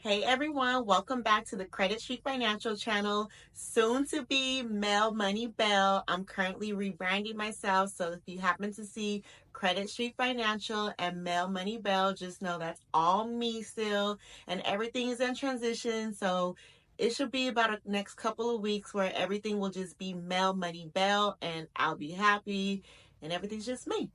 Hey everyone, welcome back to the Credit Street Financial channel, soon to be Mel Money Bell. I'm currently rebranding myself, so if you happen to see Credit Street Financial and Mel Money Bell, just know that's all me still, and everything is in transition. So it should be about a next couple of weeks where everything will just be Mel Money Bell, and I'll be happy, and everything's just me.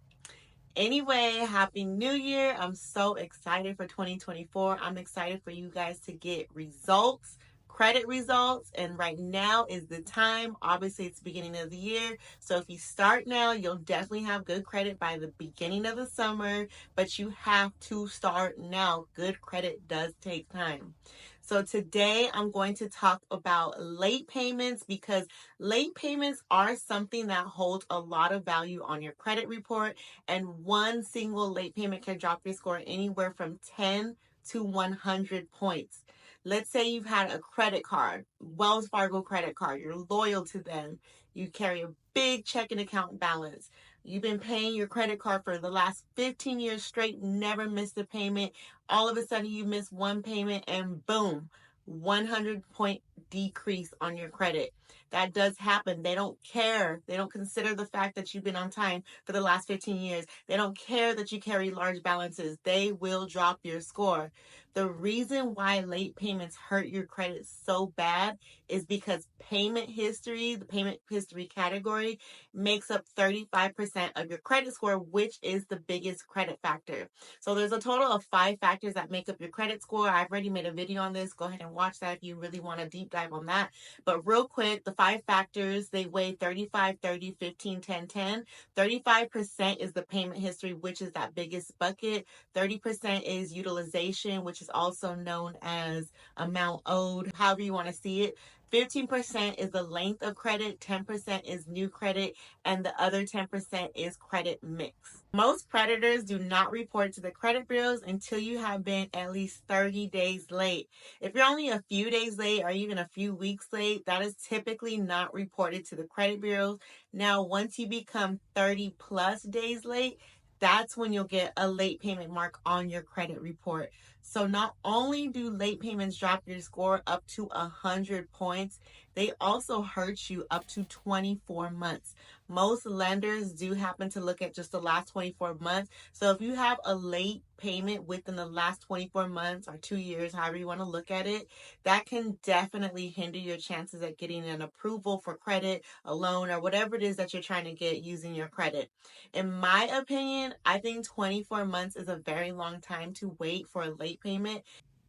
Anyway, Happy New Year. I'm so excited for 2024. I'm excited for you guys to get results, credit results, and right now is the time. Obviously, it's the beginning of the year. So if you start now, you'll definitely have good credit by the beginning of the summer, but you have to start now. Good credit does take time. So today I'm going to talk about late payments because late payments are something that holds a lot of value on your credit report, and one single late payment can drop your score anywhere from 10 to 100 points. Let's say you've had a credit card, Wells Fargo credit card, you're loyal to them, you carry a big checking account balance. You've been paying your credit card for the last 15 years straight, never missed a payment. All of a sudden, you miss one payment, and boom, 100-point decrease on your credit. That does happen. They don't care. They don't consider the fact that you've been on time for the last 15 years. They don't care that you carry large balances. They will drop your score. The reason why late payments hurt your credit so bad is because payment history, the payment history category, makes up 35% of your credit score, which is the biggest credit factor. So there's a total of 5 factors that make up your credit score. I've already made a video on this. Go ahead and watch that if you really want to deep dive on that. But real quick, the 5 factors, they weigh 35, 30, 15, 10, 10. 35% is the payment history, which is that biggest bucket. 30% is utilization, which is also known as amount owed, however you want to see it. 15% is the length of credit, 10% is new credit, and the other 10% is credit mix. Most creditors do not report to the credit bureaus until you have been at least 30 days late. If you're only a few days late or even a few weeks late, that is typically not reported to the credit bureaus. Now, once you become 30 plus days late, that's when you'll get a late payment mark on your credit report. So not only do late payments drop your score up to 100 points, they also hurt you up to 24 months. Most lenders do happen to look at just the last 24 months. So if you have a late payment within the last 24 months or 2 years, however you want to look at it, that can definitely hinder your chances at getting an approval for credit, a loan, or whatever it is that you're trying to get using your credit. In my opinion, I think 24 months is a very long time to wait for a late payment.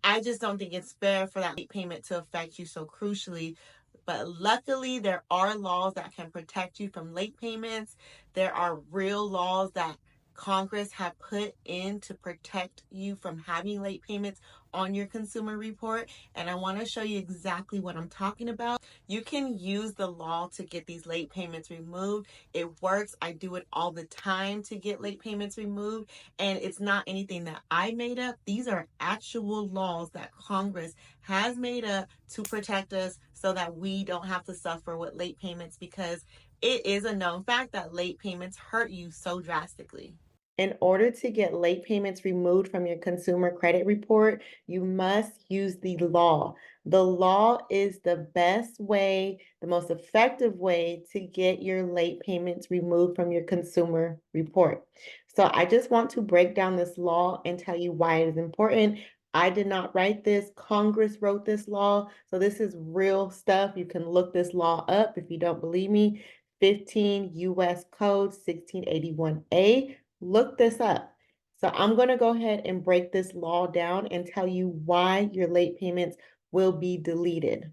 I just don't think it's fair for that late payment to affect you so crucially. But luckily, there are laws that can protect you from late payments. There are real laws that Congress have put in to protect you from having late payments on your consumer report. And I want to show you exactly what I'm talking about. You can use the law to get these late payments removed. It works. I do it all the time to get late payments removed. And it's not anything that I made up. These are actual laws that Congress has made up to protect us so that we don't have to suffer with late payments, because it is a known fact that late payments hurt you so drastically. In order to get late payments removed from your consumer credit report, you must use the law. The law is the best way, the most effective way to get your late payments removed from your consumer report. So I just want to break down this law and tell you why it is important. I did not write this. Congress wrote this law. So this is real stuff. You can look this law up if you don't believe me. 15 U.S. Code 1681A. Look this up. So I'm going to go ahead and break this law down and tell you why your late payments will be deleted.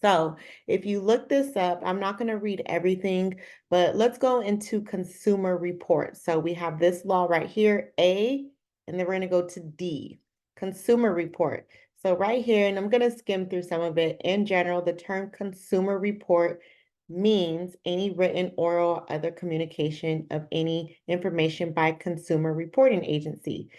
So if you look this up, I'm not going to read everything, but let's go into consumer report. So we have this law right here, A, and then we're going to go to D, consumer report. So right here, and I'm going to skim through some of it. In general, the term consumer report means any written, oral, or other communication of any information by consumer reporting agency.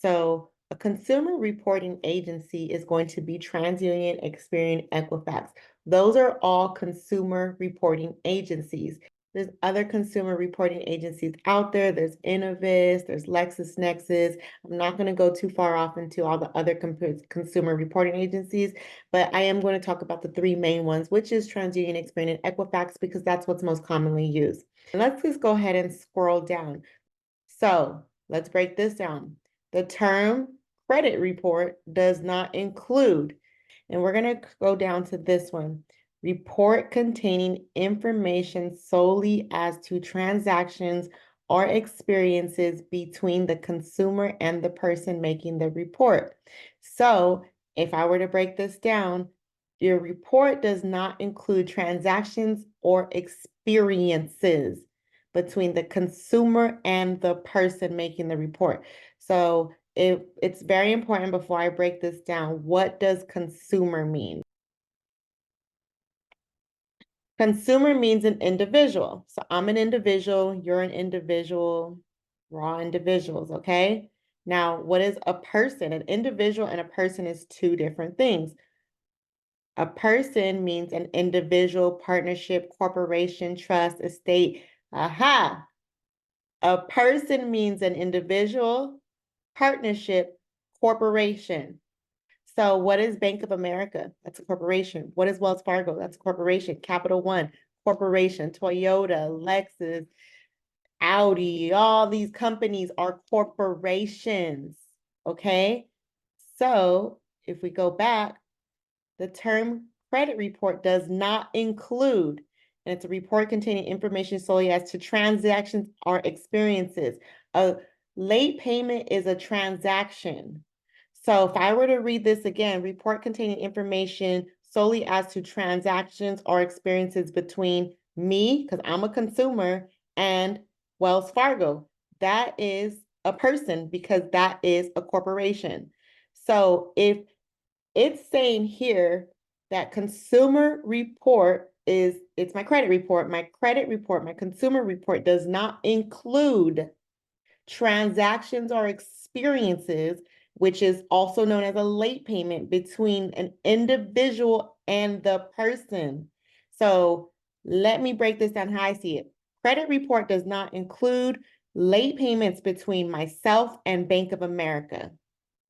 So a consumer reporting agency is going to be TransUnion, Experian, Equifax. Those are all consumer reporting agencies. There's other consumer reporting agencies out there. There's Innovis, there's LexisNexis. I'm not going to go too far off into all the other consumer reporting agencies, but I am going to talk about the three main ones, which is TransUnion, Experian, and Equifax, because that's what's most commonly used. And let's just go ahead and scroll down. So let's break this down. The term credit report does not include, and we're going to go down to this one, report containing information solely as to transactions or experiences between the consumer and the person making the report. So if I were to break this down, your report does not include transactions or experiences between the consumer and the person making the report. So it's very important before I break this down. What does consumer mean? Consumer means an individual. So I'm an individual, you're an individual, we're all individuals, okay? Now, what is a person? An individual and a person is two different things. A person means an individual, partnership, corporation, trust, estate. Aha! A person means an individual, partnership, corporation. So what is Bank of America? That's a corporation. What is Wells Fargo? That's a corporation. Capital One, corporation. Toyota, Lexus, Audi, all these companies are corporations. Okay? So if we go back, the term credit report does not include, and it's a report containing information solely as to transactions or experiences. A late payment is a transaction. So if I were to read this again, report containing information solely as to transactions or experiences between me, because I'm a consumer, and Wells Fargo, that is a person because that is a corporation. So if it's saying here that consumer report it's my credit report. My credit report, my consumer report does not include transactions or experiences, which is also known as a late payment between an individual and the person. So let me break this down how I see it. Credit report does not include late payments between myself and Bank of America.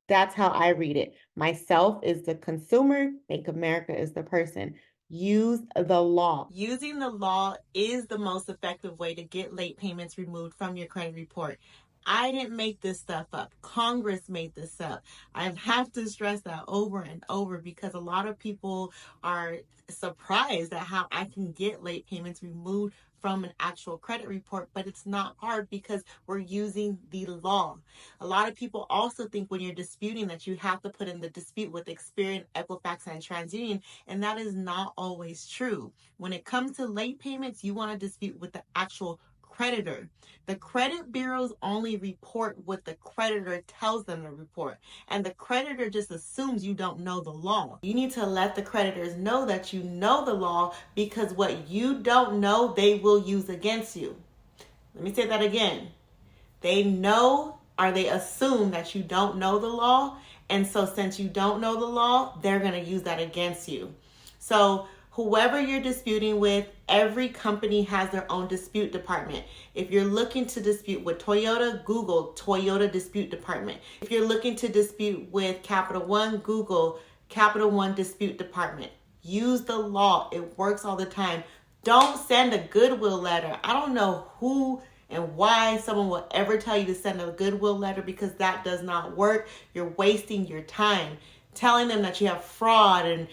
That's how I read it. Myself is the consumer, Bank of America is the person. Use the law. Using the law is the most effective way to get late payments removed from your credit report. I didn't make this stuff up. Congress made this up. I have to stress that over and over because a lot of people are surprised at how I can get late payments removed from an actual credit report, but it's not hard because we're using the law. A lot of people also think when you're disputing that you have to put in the dispute with Experian, Equifax, and TransUnion, and that is not always true. When it comes to late payments, you want to dispute with the actual creditor. The credit bureaus only report what the creditor tells them to report, and the creditor just assumes you don't know the law. You need to let the creditors know that you know the law because what you don't know, they will use against you. Let me say that again. They know or they assume that you don't know the law, and so since you don't know the law, they're going to use that against you. So whoever you're disputing with, every company has their own dispute department. If you're looking to dispute with Toyota, Google Toyota Dispute Department. If you're looking to dispute with Capital One, Google Capital One Dispute Department. Use the law. It works all the time. Don't send a goodwill letter. I don't know who and why someone will ever tell you to send a goodwill letter because that does not work. You're wasting your time. Telling them that you have fraud and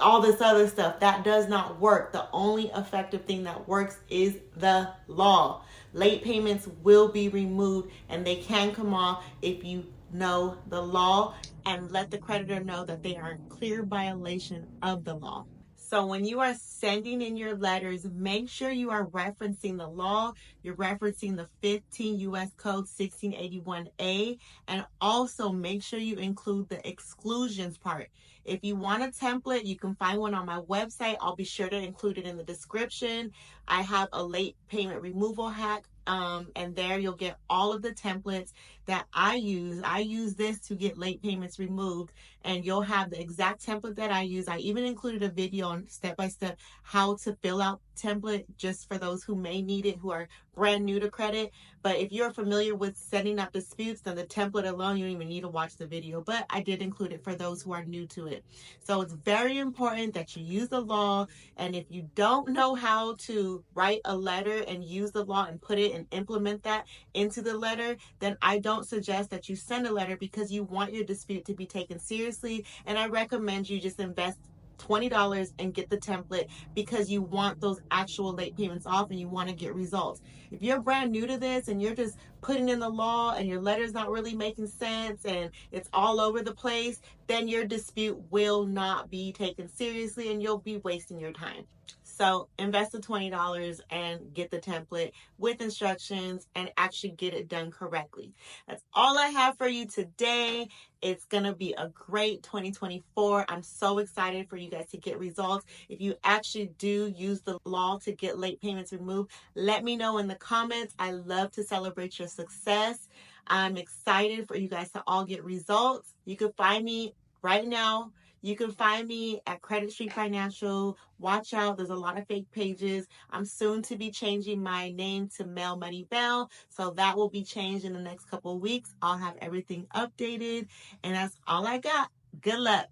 all this other stuff, that does not work. The only effective thing that works is the law. Late payments will be removed and they can come off if you know the law and let the creditor know that they are in clear violation of the law. So when you are sending in your letters, make sure you are referencing the law. You're referencing the 15 U.S. Code 1681A, and also make sure you include the exclusions part. If you want a template, you can find one on my website. I'll be sure to include it in the description. I have a late payment removal hack and there you'll get all of the templates that I use. I use this to get late payments removed, and you'll have the exact template that I use. I even included a video on step by step how to fill out template just for those who may need it, who are brand new to credit. But if you're familiar with setting up disputes, then the template alone, you don't even need to watch the video. But I did include it for those who are new to it. So it's very important that you use the law. And if you don't know how to write a letter and use the law and put it and implement that into the letter, then I don't suggest that you send a letter, because you want your dispute to be taken seriously. And I recommend you just invest $20 and get the template, because you want those actual late payments off and you want to get results. If you're brand new to this and you're just putting in the law and your letter's not really making sense and it's all over the place, then your dispute will not be taken seriously and you'll be wasting your time. So invest the $20 and get the template with instructions and actually get it done correctly. That's all I have for you today. It's going to be a great 2024. I'm so excited for you guys to get results. If you actually do use the law to get late payments removed, let me know in the comments. I love to celebrate your success. I'm excited for you guys to all get results. You can find me right now. You can find me at Credit Street Financial. Watch out, there's a lot of fake pages. I'm soon to be changing my name to Mel Money Bell, so that will be changed in the next couple of weeks. I'll have everything updated, and that's all I got. Good luck.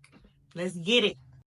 Let's get it.